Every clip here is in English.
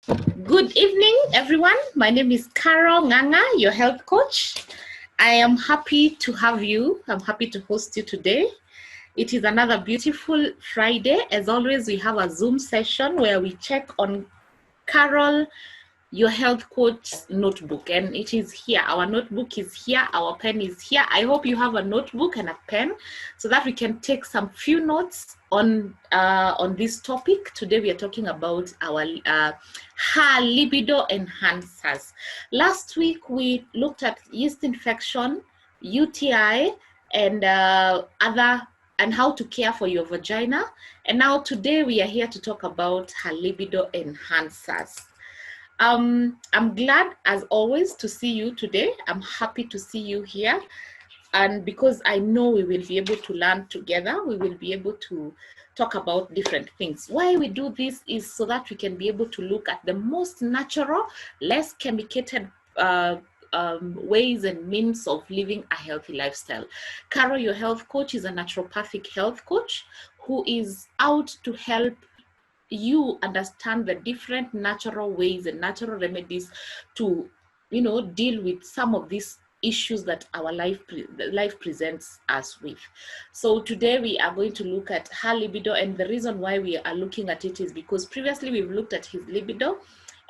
Good evening, everyone. My name is Carol Nganga, your health coach. I am happy to have you. I'm happy to host you today. It is another beautiful Friday. As always, we have a Zoom session where we check on Carol, your health coach notebook, and it is here. Our notebook is here, our pen is here. I hope you have a notebook and a pen so that we can take some few notes on this topic. Today we are talking about our libido enhancers. Last week we looked at yeast infection, UTI, and and how to care for your vagina. And now today we are here to talk about libido enhancers. I'm glad, as always, to see you today. I'm happy to see you here. And because I know we will be able to learn together, we will be able to talk about different things. Why we do this is so that we can be able to look at the most natural, less chemicated ways and means of living a healthy lifestyle. Carol, your health coach, is a naturopathic health coach who is out to help you understand the different natural ways and natural remedies to, deal with some of these issues that our life presents us with. So today we are going to look at her libido, and the reason why we are looking at it is because previously we've looked at his libido,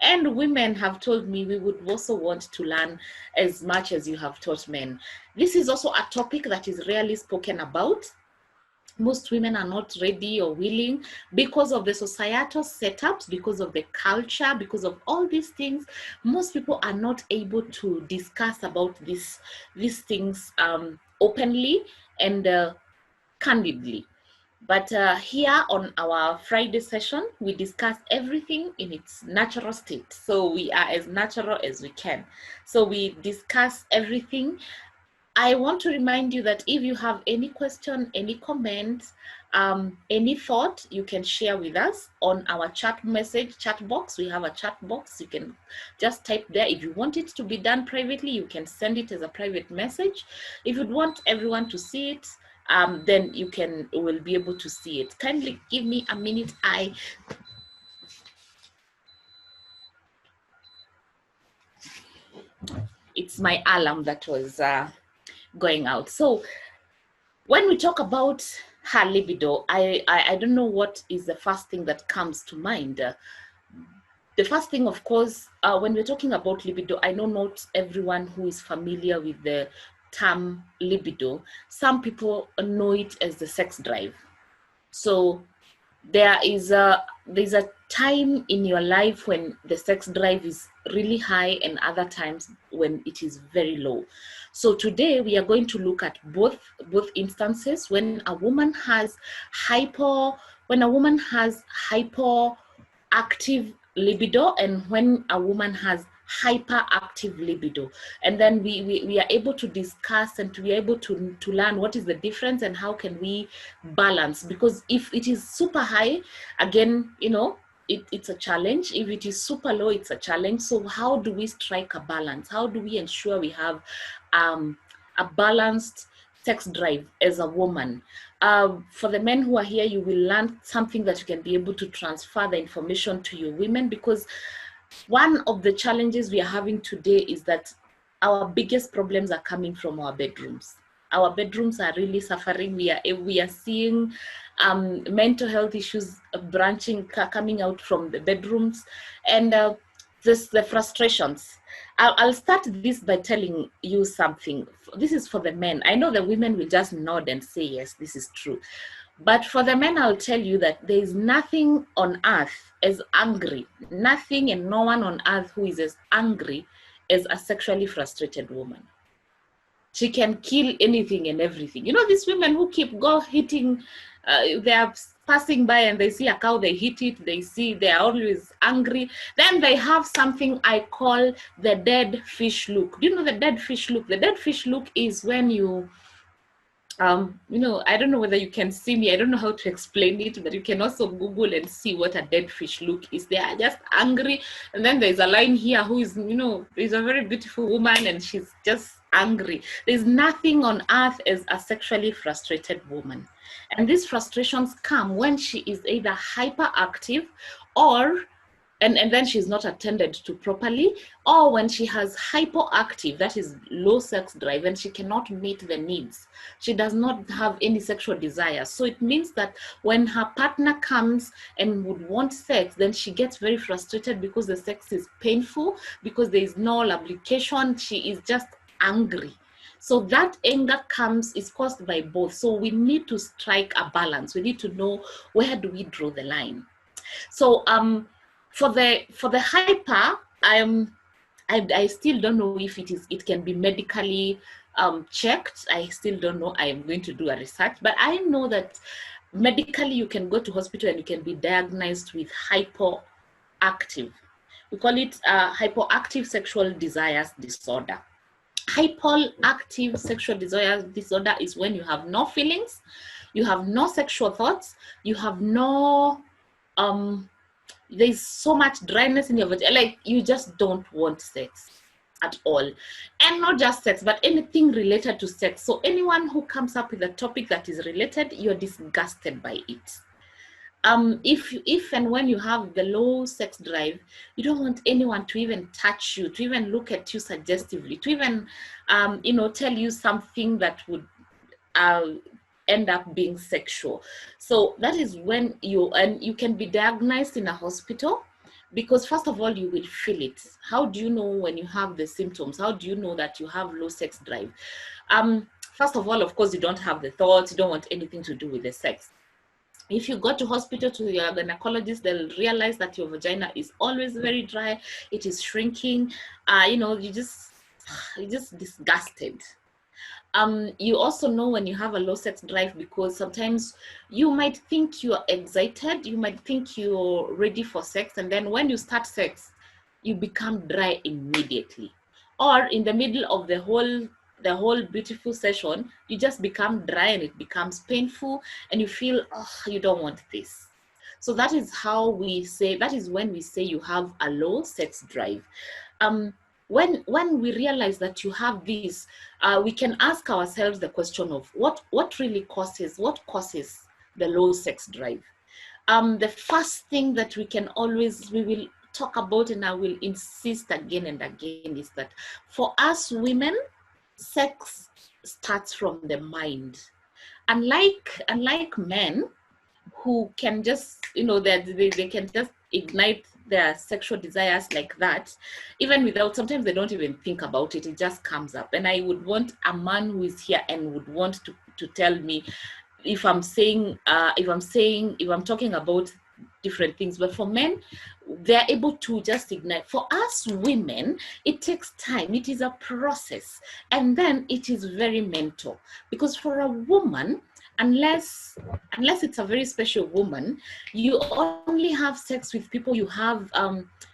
and women have told me we would also want to learn as much as you have taught men. This is also a topic that is rarely spoken about. Most women are not ready or willing because of the societal setups, because of the culture, because of all these things. Most people are not able to discuss about these things openly and candidly. But here on our Friday session, we discuss everything in its natural state. So we are as natural as we can. So we discuss everything. I want to remind you that if you have any question, any comment, any thought, you can share with us on our chat box. We have a chat box. You can just type there. If you want it to be done privately, you can send it as a private message. If you want everyone to see it, then will be able to see it. Kindly give me a minute. It's my alarm that was going out. So when we talk about her libido, I don't know what is the first thing that comes to mind. The first thing, of course, when we're talking about libido, I know not everyone who is familiar with the term libido. Some people know it as the sex drive. So there's a time in your life when the sex drive is really high and other times when it is very low. So today we are going to look at both instances when a woman has hypoactive libido and when a woman has hyperactive libido, and then we are able to discuss and to be able to learn what is the difference and how can we balance. Because if it is super high, again, it's a challenge. If it is super low, it's a challenge. So how do we strike a balance? How do we ensure we have a balanced sex drive as a woman? For the men who are here, you will learn something that you can be able to transfer the information to your women, because one of the challenges we are having today is that our biggest problems are coming from our bedrooms. Our bedrooms are really suffering. We are seeing mental health issues coming out from the bedrooms, and the frustrations. I'll start this by telling you something. This is for the men. I know the women will just nod and say, yes, this is true. But for the men, I'll tell you that there is nothing on earth as angry, nothing and no one on earth who is as angry as a sexually frustrated woman. She can kill anything and everything. These women who keep hitting, they are passing by and they see a cow, they hit it, they are always angry. Then they have something I call the dead fish look. Do you know the dead fish look? The dead fish look is when you, I don't know whether you can see me. I don't know how to explain it, but you can also Google and see what a dead fish look is. They are just angry. And then there's a line here who is, is a very beautiful woman and she's just angry. There's nothing on earth as a sexually frustrated woman. And these frustrations come when she is either hyperactive or and then she's not attended to properly, or when she has hypoactive, that is low sex drive, and she cannot meet the needs. She does not have any sexual desire. So it means that when her partner comes and would want sex, then she gets very frustrated because the sex is painful, because there is no lubrication. She is just angry. So that anger is caused by both. So we need to strike a balance. We need to know, where do we draw the line? So for the hyper, I still don't know if it can be medically checked. I still don't know. I am going to do a research, but I know that medically you can go to hospital and you can be diagnosed with hypoactive. We call it hypoactive sexual desires disorder. Hypoactive sexual desires disorder is when you have no feelings, you have no sexual thoughts, you have no there's so much dryness in your vagina, like you just don't want sex at all. And not just sex, but anything related to sex. So anyone who comes up with a topic that is related, you're disgusted by it. If and when you have the low sex drive, you don't want anyone to even touch you, to even look at you suggestively, to even tell you something that would end up being sexual. So that is when you can be diagnosed in a hospital, because first of all, you will feel it. How do you know when you have the symptoms? How do you know that you have low sex drive? First of all, of course, you don't have the thoughts, you don't want anything to do with the sex. If you go to hospital to your gynecologist, they'll realize that your vagina is always very dry, it is shrinking, you're just disgusted. You also know when you have a low sex drive, because sometimes you might think you're excited, you might think you're ready for sex, and then when you start sex, you become dry immediately. Or in the middle of the whole beautiful session, you just become dry and it becomes painful and you feel, oh, you don't want this. So that is how we say, that is when we say you have a low sex drive. When we realize that you have this, we can ask ourselves the question of what causes the low sex drive. The first thing that we will talk about, and I will insist again and again, is that for us women, sex starts from the mind. Unlike men, who can just, they can just ignite their sexual desires like that, even without, sometimes they don't even think about it, it just comes up. And I would want a man who is here and would want to tell me if I'm talking about different things. But for men, they're able to just ignite. For us women, it takes time, it is a process, and then it is very mental. Because for a woman, unless it's a very special woman, you only have sex with people you have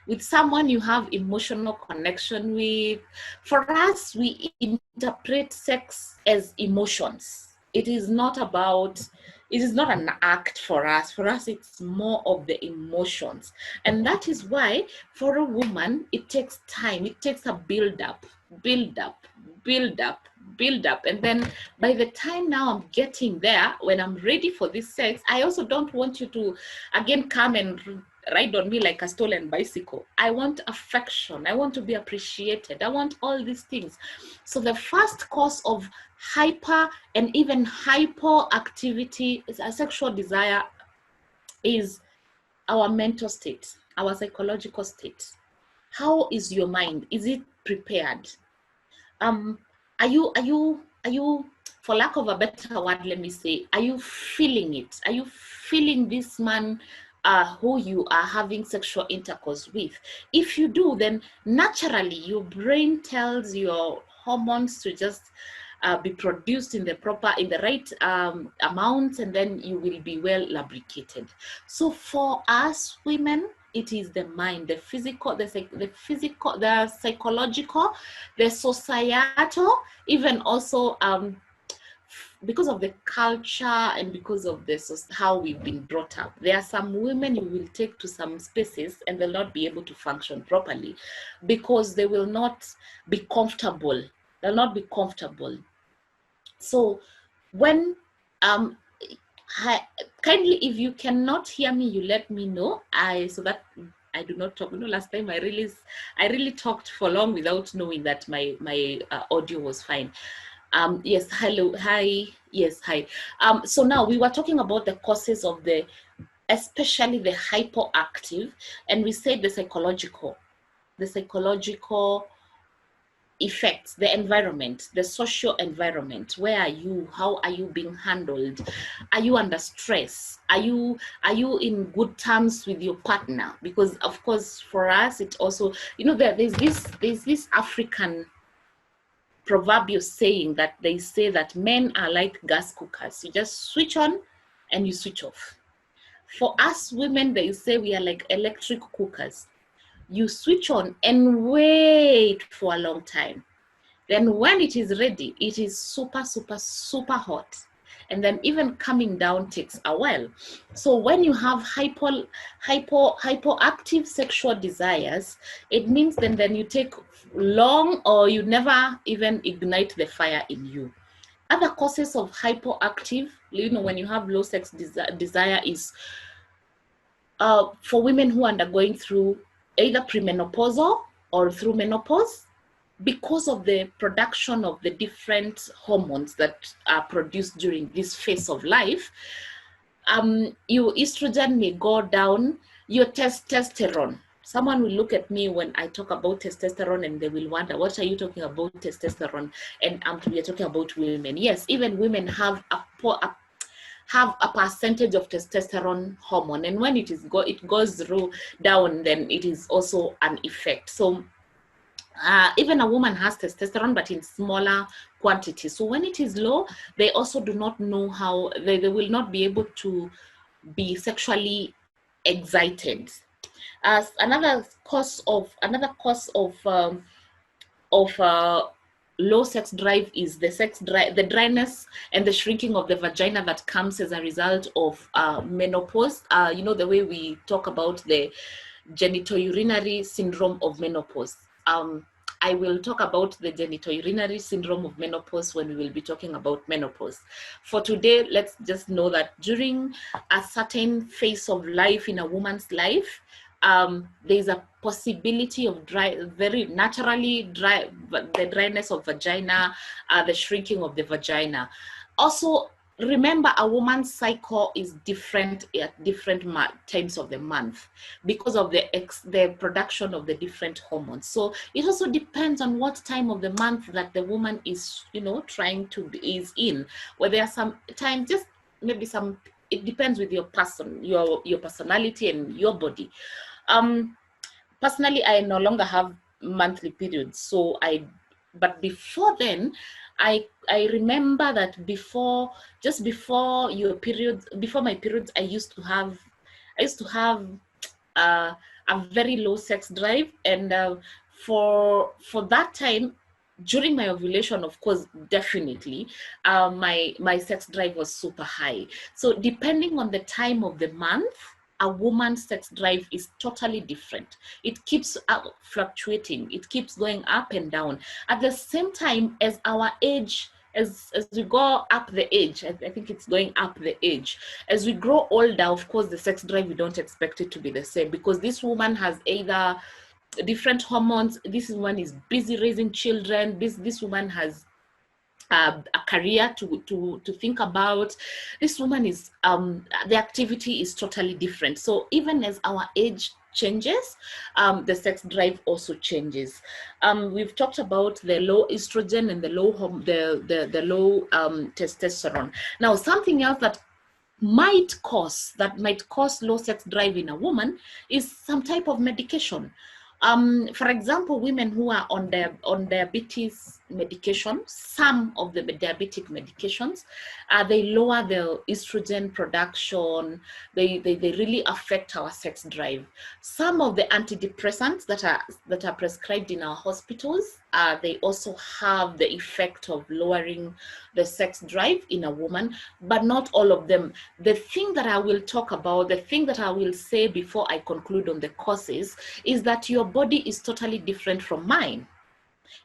with someone you have emotional connection with. For us, we interpret sex as emotions. It is not an act for us. For us, it's more of the emotions. And that is why for a woman, it takes time. It takes a build up. And then by the time now I'm getting there, when I'm ready for this sex, I also don't want you to again come and ride on me like a stolen bicycle. I want affection. I want to be appreciated. I want all these things. So the first cause of hyper and even hypoactivity is a sexual desire is our mental state, our psychological state. How is your mind? Is it prepared? Are you, for lack of a better word, let me say, are you feeling it? Are you feeling this man who you are having sexual intercourse with? If you do, then naturally your brain tells your hormones to just be produced in the right amounts, and then you will be well lubricated. So for us women, it is the mind, the physical, the psychological, the societal, even also because of the culture and because of how we've been brought up. There are some women you will take to some spaces and they'll not be able to function properly because they will not be comfortable. They'll not be comfortable. So when kindly, if you cannot hear me, you let me know, so that I do not talk. Last time I really talked for long without knowing that my audio was fine. Yes, hello, hi, yes, hi. So now we were talking about the causes of especially the hypoactive, and we said the psychological effects, the environment, the social environment. Where are you? How are you being handled? Are you under stress? Are you in good terms with your partner? Because of course for us it also, there's this African proverbial saying that they say that men are like gas cookers. You just switch on and you switch off. For us women, they say we are like electric cookers. You switch on and wait for a long time. Then when it is ready, it is super, super, super hot. And then even coming down takes a while. So when you have hypoactive sexual desires, it means then you take long, or you never even ignite the fire in you. Other causes of hypoactive, when you have low sex desire is for women who are undergoing through either premenopausal or through menopause, because of the production of the different hormones that are produced during this phase of life. Your estrogen may go down, your testosterone. Someone will look at me when I talk about testosterone and they will wonder, what are you talking about testosterone? And we are talking about women. Yes, even women have a percentage of testosterone hormone, and when it goes through down, then it is also an effect. So even a woman has testosterone, but in smaller quantities. So when it is low, they also do not know how, they will not be able to be sexually excited. As another cause of low sex drive is the dryness and the shrinking of the vagina that comes as a result of menopause. The way we talk about the genitourinary syndrome of menopause. I will talk about the genitourinary syndrome of menopause when we will be talking about menopause. For today, let's just know that during a certain phase of life in a woman's life, there's a possibility of very naturally the dryness of vagina, the shrinking of the vagina. Also, remember, a woman's cycle is different at different times of the month because of the production of the different hormones. So it also depends on what time of the month that the woman is, trying to is in. Where there are some times, just maybe some, it depends with your personality and your body. Personally, I no longer have monthly periods, but before then, I remember that before my periods, I used to have a very low sex drive, and for that time, during my ovulation, of course, definitely, my sex drive was super high. So depending on the time of the month, a woman's sex drive is totally different. It keeps fluctuating. It keeps going up and down. At the same time, as our age, as we go up the age, I think it's going up the age. As we grow older, of course, the sex drive, we don't expect it to be the same, because this woman has either different hormones. This woman is busy raising children. This woman has a career to think about. This woman is the activity is totally different. So even as our age changes, the sex drive also changes. We've talked about the low estrogen and the low testosterone. Now, something else that might cause low sex drive in a woman is some type of medication. For example, women who are on diabetes medication, some of the diabetic medications, they lower the estrogen production. They really affect our sex drive. Some of the antidepressants that are prescribed in our hospitals, they also have the effect of lowering the sex drive in a woman, but not all of them. The thing that I will talk about, the thing that I will say before I conclude on the causes, is that your body is totally different from mine.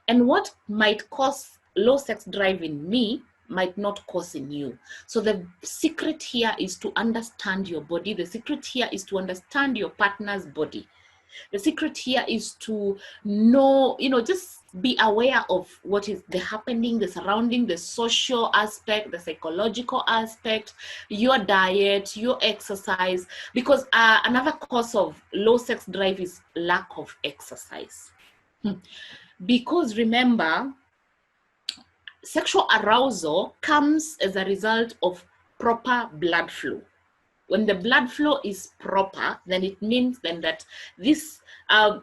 And what might cause low sex drive in me might not cause in you. So the secret here is to understand your body. The secret here is to understand your partner's body. The secret here is to know, just be aware of what is happening, the surrounding, the social aspect, the psychological aspect, your diet, your exercise, because another cause of low sex drive is lack of exercise. Because remember, sexual arousal comes as a result of proper blood flow. When the blood flow is proper, then it means then that this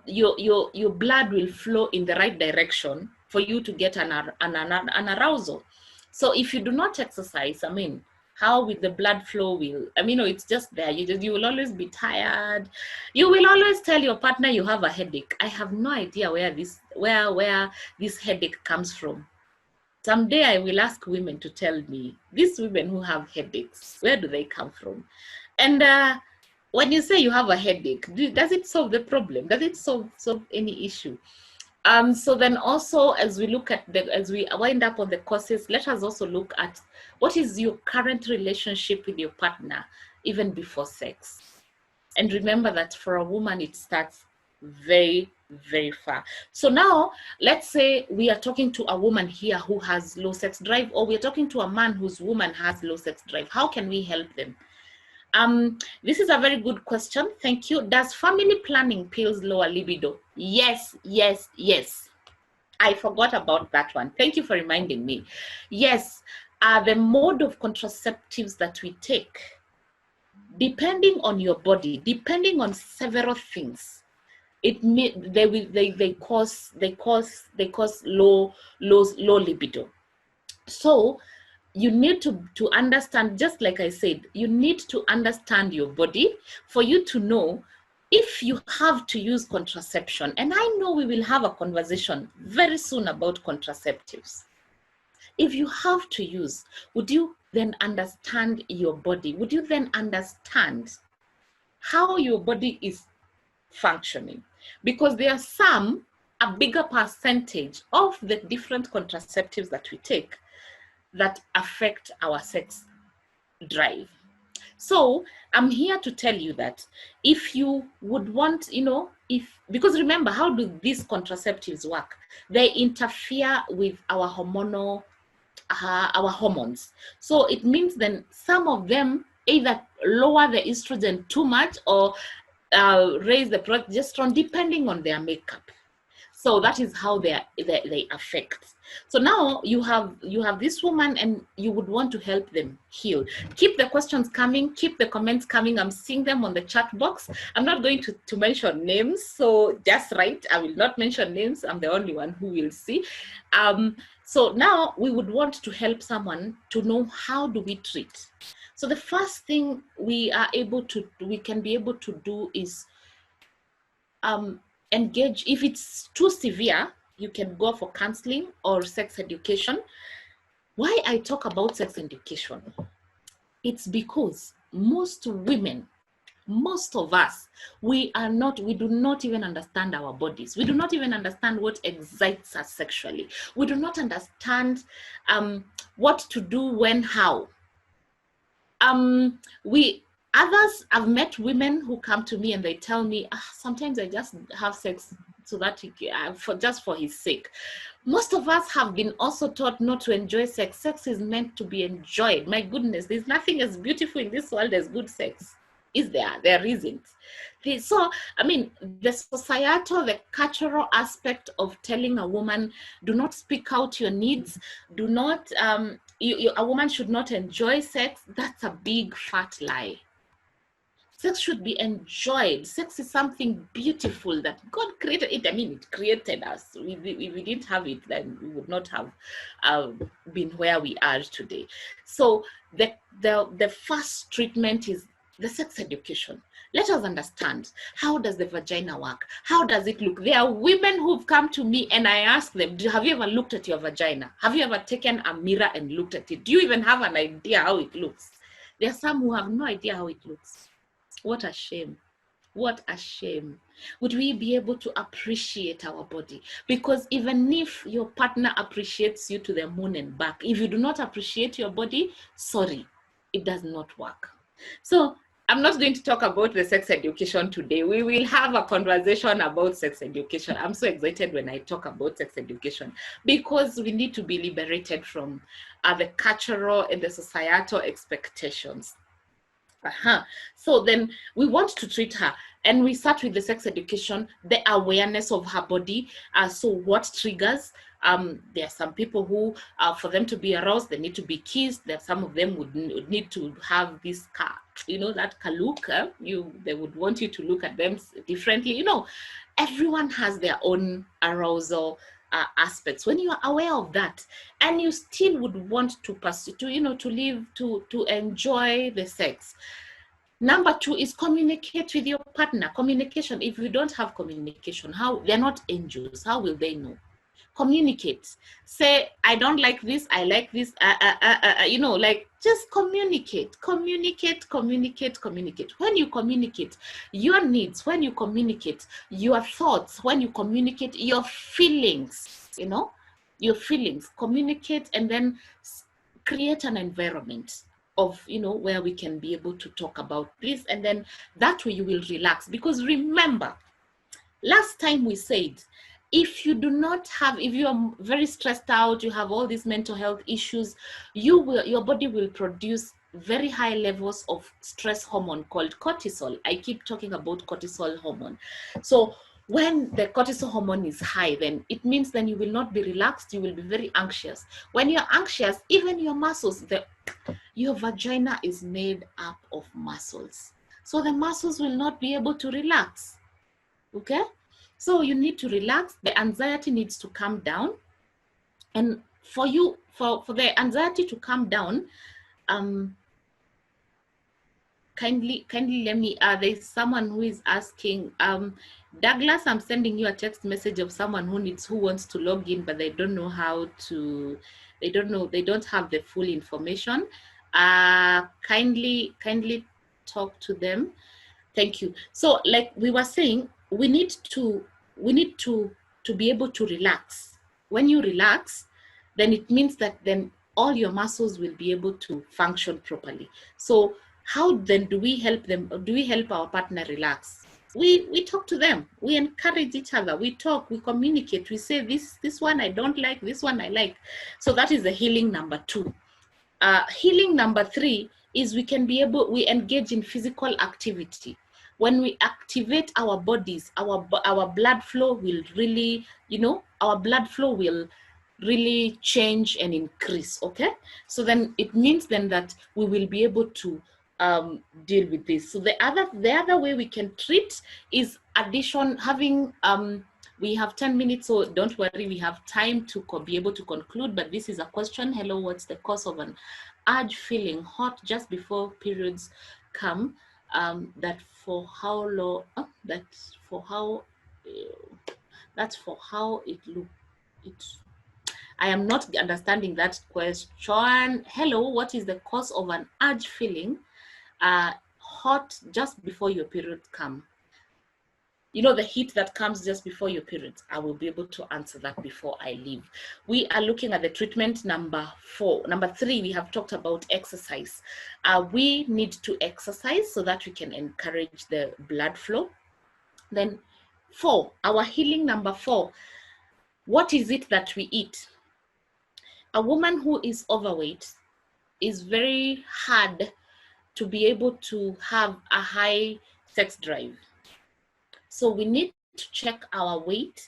your blood will flow in the right direction for you to get an arousal. So if you do not exercise, how will the blood flow it's just there. You will always be tired. You will always tell your partner you have a headache. I have no idea where this headache comes from. Someday I will ask women to tell me, these women who have headaches, where do they come from? And when you say you have a headache, does it solve the problem? Does it solve any issue? So then also, as we wind up on the causes, let us also look at what is your current relationship with your partner, even before sex. And remember that for a woman, it starts very, very far. So now, let's say we are talking to a woman here who has low sex drive, or we're talking to a man whose woman has low sex drive. How can we help them? This is a very good question. Thank you. Does family planning pills lower libido? Yes, yes, yes. I forgot about that one. Thank you for reminding me. Yes, the mode of contraceptives that we take, depending on your body, depending on several things, they cause low libido. So you need to understand, just like I said, you need to understand your body for you to know if you have to use contraception. And I know we will have a conversation very soon about contraceptives. If you have to use, would you then understand your body? Would you then understand how your body is functioning? Because there are a bigger percentage of the different contraceptives that we take that affect our sex drive. So I'm here to tell you that if you would want, because remember, how do these contraceptives work? They interfere with our hormonal, our hormones. So it means then some of them either lower the estrogen too much or raise the progesterone, depending on their makeup. So that is how they affect. So now you have this woman and you would want to help them heal. Keep the questions coming, keep the comments coming. I'm seeing them on the chat box. I'm not going to mention names, so just write. I will not mention names. I'm the only one who will see. So now we would want to help someone to know, how do we treat? So the first thing we can be able to do is engage. If it's too severe, you can go for counseling or sex education. Why I talk about sex education? It's because most women, most of us, we do not even understand our bodies. We do not even understand what excites us sexually. We do not understand what to do when, how. Others, I've met women who come to me and they tell me, sometimes I just have sex so that just for his sake. Most of us have been also taught not to enjoy sex. Sex is meant to be enjoyed. My goodness, there's nothing as beautiful in this world as good sex. Is there? There isn't. So, the societal, the cultural aspect of telling a woman, do not speak out your needs, do not, a woman should not enjoy sex, that's a big fat lie. Sex should be enjoyed. Sex is something beautiful that God created it. It created us. If we didn't have it, then we would not have been where we are today. So the first treatment is the sex education. Let us understand, how does the vagina work? How does it look? There are women who've come to me and I ask them, have you ever looked at your vagina? Have you ever taken a mirror and looked at it? Do you even have an idea how it looks? There are some who have no idea how it looks. What a shame. What a shame. Would we be able to appreciate our body? Because even if your partner appreciates you to the moon and back, if you do not appreciate your body, sorry, it does not work. So I'm not going to talk about the sex education today. We will have a conversation about sex education. I'm so excited when I talk about sex education because we need to be liberated from the cultural and the societal expectations. So then we want to treat her, and we start with the sex education, the awareness of her body. So what triggers? There are some people who, for them to be aroused, they need to be kissed. There some of them would need to have this that look. They would want you to look at them differently. Everyone has their own arousal aspects. When you are aware of that, and you still would want to pursue, to live, to enjoy the sex. Number 2 is communicate with your partner. Communication. If you don't have communication, they're not angels, how will they know? Communicate. Say, I don't like this, I like this, just communicate. When you communicate your needs, when you communicate your thoughts, when you communicate your feelings, communicate, and then create an environment of where we can be able to talk about this, and then that way you will relax. Because remember, last time we said, if you are very stressed out, you have all these mental health issues, your body will produce very high levels of stress hormone called cortisol. I keep talking about cortisol hormone. So when the cortisol hormone is high, then it means then you will not be relaxed, you will be very anxious. When you're anxious, even your muscles, your vagina is made up of muscles. So the muscles will not be able to relax. Okay? So you need to relax. The anxiety needs to come down. And for the anxiety to come down, kindly let me, there's someone who is asking, Douglas, I'm sending you a text message of someone who wants to log in, but they don't know how to, they don't have the full information. Kindly talk to them. Thank you. So like we were saying, we need to be able to relax. When you relax, then it means that then all your muscles will be able to function properly. So how then do we help them? Do we help our partner relax? We talk to them. We encourage each other. We talk, we communicate. We say, this one I don't like, this one I like. So that is the healing number 2. Healing number 3 is we engage in physical activity. When we activate our bodies, our blood flow will really, change and increase. Okay, so then it means then that we will be able to deal with this. So the other way we can treat is having we have 10 minutes, so don't worry, we have time to be able to conclude. But this is a question. Hello, what's the cause of an urge feeling hot just before periods come? That's for how it looks. I am not understanding that question. Hello, what is the cause of an urge feeling hot just before your period come? The heat that comes just before your periods. I will be able to answer that before I leave. We are looking at the treatment number 4. Number 3, we have talked about exercise. We need to exercise so that we can encourage the blood flow. Then 4, our healing number 4. What is it that we eat? A woman who is overweight is very hard to be able to have a high sex drive. So we need to check our weight.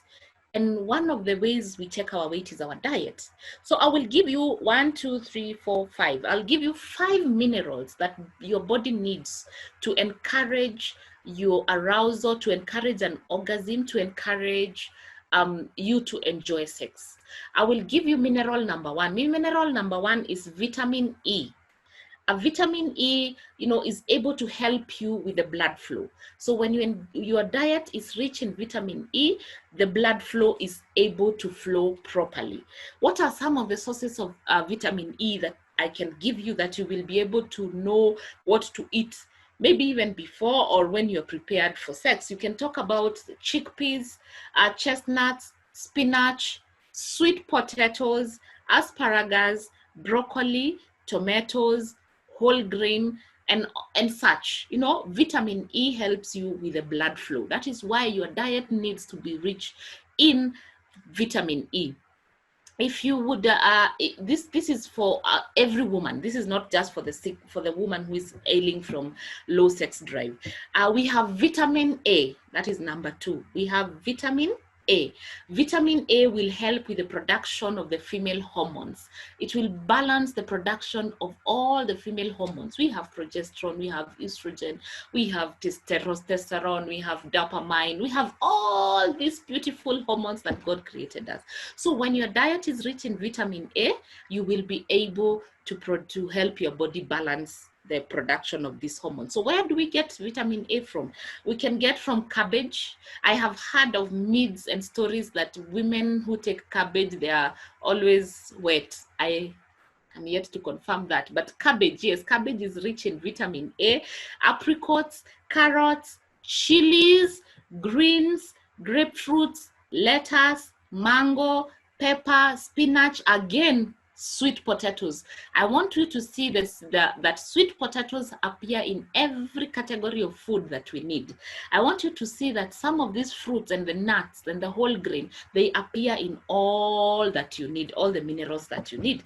And one of the ways we check our weight is our diet. So I will give you 1, 2, 3, 4, 5. I'll give you 5 minerals that your body needs to encourage your arousal, to encourage an orgasm, to encourage you to enjoy sex. I will give you mineral number 1. Mineral number 1 is vitamin E. A vitamin E, is able to help you with the blood flow. So when your diet is rich in vitamin E, the blood flow is able to flow properly. What are some of the sources of vitamin E that I can give you that you will be able to know what to eat, maybe even before or when you're prepared for sex? You can talk about chickpeas, chestnuts, spinach, sweet potatoes, asparagus, broccoli, tomatoes, whole grain, and such. You know, vitamin E helps you with the blood flow. That is why your diet needs to be rich in vitamin E. If you would this is for every woman. This is not just for the woman who is ailing from low sex drive. We have vitamin A. That is number 2. We have vitamin A. Vitamin A will help with the production of the female hormones. It will balance the production of all the female hormones. We have progesterone, we have estrogen, we have testosterone, we have dopamine, we have all these beautiful hormones that God created us. So when your diet is rich in vitamin A, you will be able to help your body balance the production of this hormone. So where do we get vitamin A from? We can get from cabbage. I have heard of myths and stories that women who take cabbage, they are always wet. I am yet to confirm that, but cabbage, yes, cabbage is rich in vitamin A. Apricots, carrots, chilies, greens, grapefruits, lettuce, mango, pepper, spinach, again, sweet potatoes. I want you to see this, that sweet potatoes appear in every category of food that we need. I want you to see that some of these fruits and the nuts and the whole grain, they appear in all that you need, all the minerals that you need.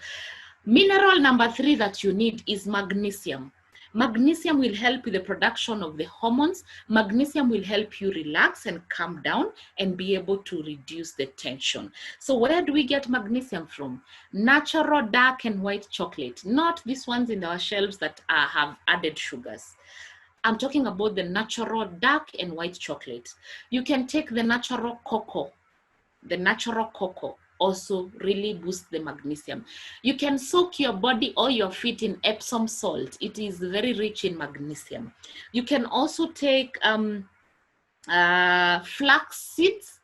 Mineral number 3 that you need is magnesium. Magnesium will help with the production of the hormones. Magnesium will help you relax and calm down and be able to reduce the tension. So where do we get magnesium from? Natural dark and white chocolate, not these ones in our shelves that have added sugars. I'm talking about the natural dark and white chocolate. You can take the natural cocoa. The natural cocoa also really boosts the magnesium. You can soak your body or your feet in Epsom salt. It is very rich in magnesium. You can also take flax seeds.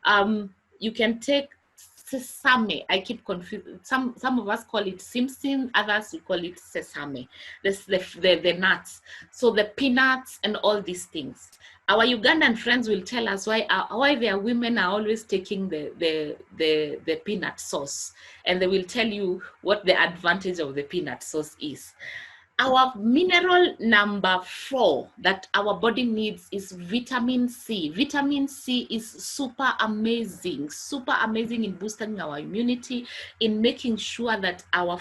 You can take sesame. I keep confused. Some of us call it simsim, others we call it sesame. This the nuts. So the peanuts and all these things. Our Ugandan friends will tell us why their women are always taking the peanut sauce, and they will tell you what the advantage of the peanut sauce is. Our mineral number 4 that our body needs is vitamin C. Vitamin C is super amazing in boosting our immunity, in making sure that our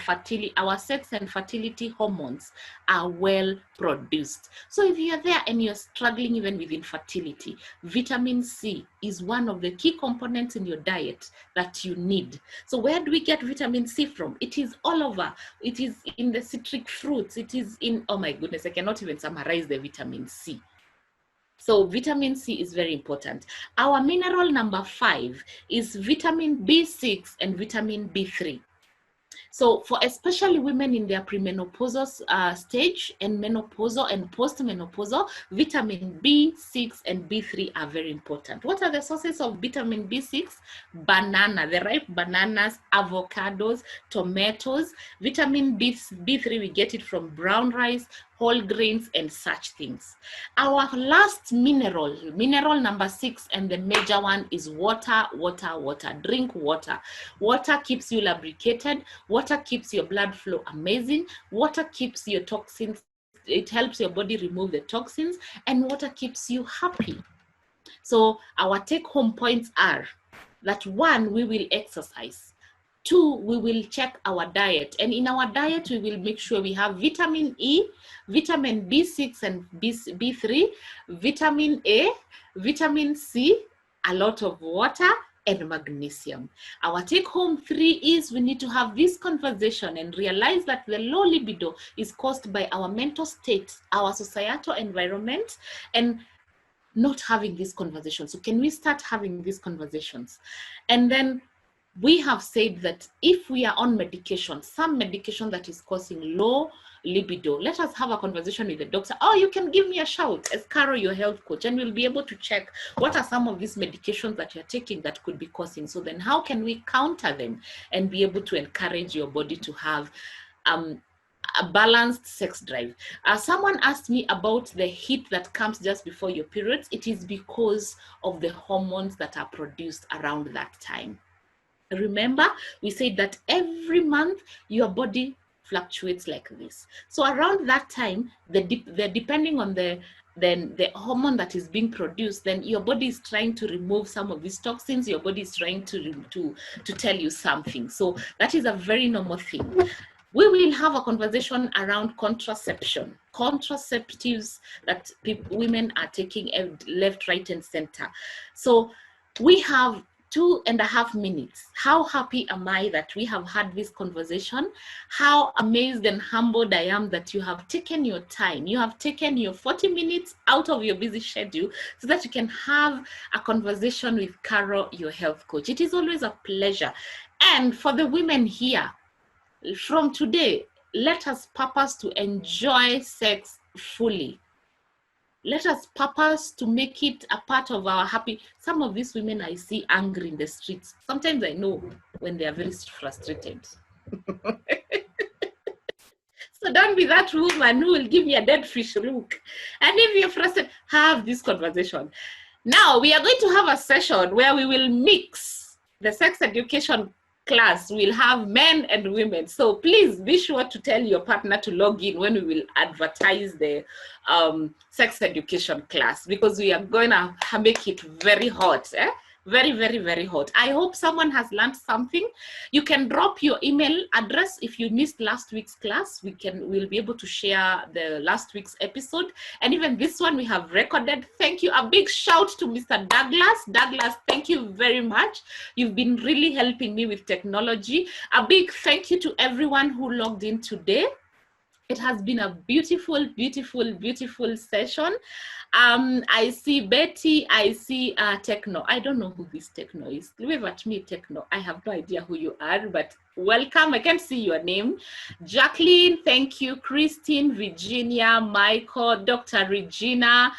sex and fertility hormones are well produced. So if you're there and you're struggling even with infertility, vitamin C is one of the key components in your diet that you need. So where do we get vitamin C from? It is all over. It is in the citric fruits. It is in, oh my goodness, I cannot even summarize the vitamin C. So vitamin C is very important. Our mineral number 5 is vitamin B6 and vitamin B3. So for especially women in their premenopausal stage and menopausal and postmenopausal, vitamin B6 and B3 are very important. What are the sources of vitamin B6? Banana, the ripe bananas, avocados, tomatoes. Vitamin B3, we get it from brown rice, whole grains, and such things. Our last mineral number 6, and the major one, is water. Drink water. Water keeps you lubricated. Water keeps your blood flow amazing. Water keeps your toxins. It helps your body remove the toxins, and water keeps you happy. So our take-home points are that 1, we will exercise. 2, we will check our diet, and in our diet we will make sure we have vitamin E, vitamin B6 and B3, vitamin A, vitamin C, a lot of water, and magnesium. Our take-home 3 is we need to have this conversation and realize that the low libido is caused by our mental state, our societal environment, and not having these conversations. So can we start having these conversations? And then we have said that if we are on medication, some medication that is causing low libido, let us have a conversation with the doctor. Oh, you can give me a shout as Carol, your health coach, and we'll be able to check what are some of these medications that you're taking that could be causing. So then how can we counter them and be able to encourage your body to have a balanced sex drive? Someone asked me about the heat that comes just before your periods. It is because of the hormones that are produced around that time. Remember, we said that every month your body fluctuates like this. So around that time, they're depending on the hormone that is being produced, then your body is trying to remove some of these toxins. Your body is trying to tell you something. So that is a very normal thing. We will have a conversation around contraception, contraceptives that women are taking left, right, and center. So we have 2.5 minutes. How happy am I that we have had this conversation? How amazed and humbled I am that you have taken your time. You have taken your 40 minutes out of your busy schedule so that you can have a conversation with Carol, your health coach. It is always a pleasure. And for the women here, from today, let us purpose to enjoy sex fully. Let us purpose to make it a part of our happy. Some of these women I see angry in the streets. Sometimes I know when they are very frustrated. So don't be that woman who will give me a dead fish look. And if you're frustrated, have this conversation. Now we are going to have a session where we will mix the sex education class. We'll have men and women. So please be sure to tell your partner to log in when we will advertise the sex education class, because we are going to make it very hot. Very, very, very hot. I hope someone has learned something. You can drop your email address if you missed last week's class. We'll be able to share the last week's episode. And even this one we have recorded. Thank you. A big shout to Mr. Douglas. Douglas, thank you very much. You've been really helping me with technology. A big thank you to everyone who logged in today. It has been a beautiful, beautiful, beautiful session. I see Betty, I see Techno. I don't know who this Techno is. Wave at me, Techno. I have no idea who you are, but welcome. I can't see your name. Jacqueline, thank you. Christine, Virginia, Michael, Dr. Regina,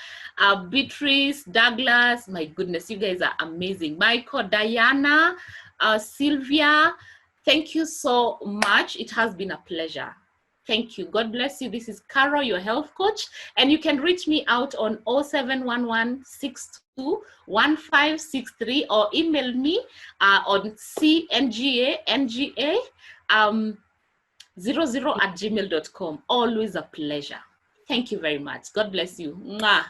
Beatrice, Douglas. My goodness, you guys are amazing. Michael, Diana, Sylvia, thank you so much. It has been a pleasure. Thank you. God bless you. This is Carol, your health coach, and you can reach me out on 0711621563 or email me on cnga00@gmail.com. Always a pleasure. Thank you very much. God bless you. Mwah.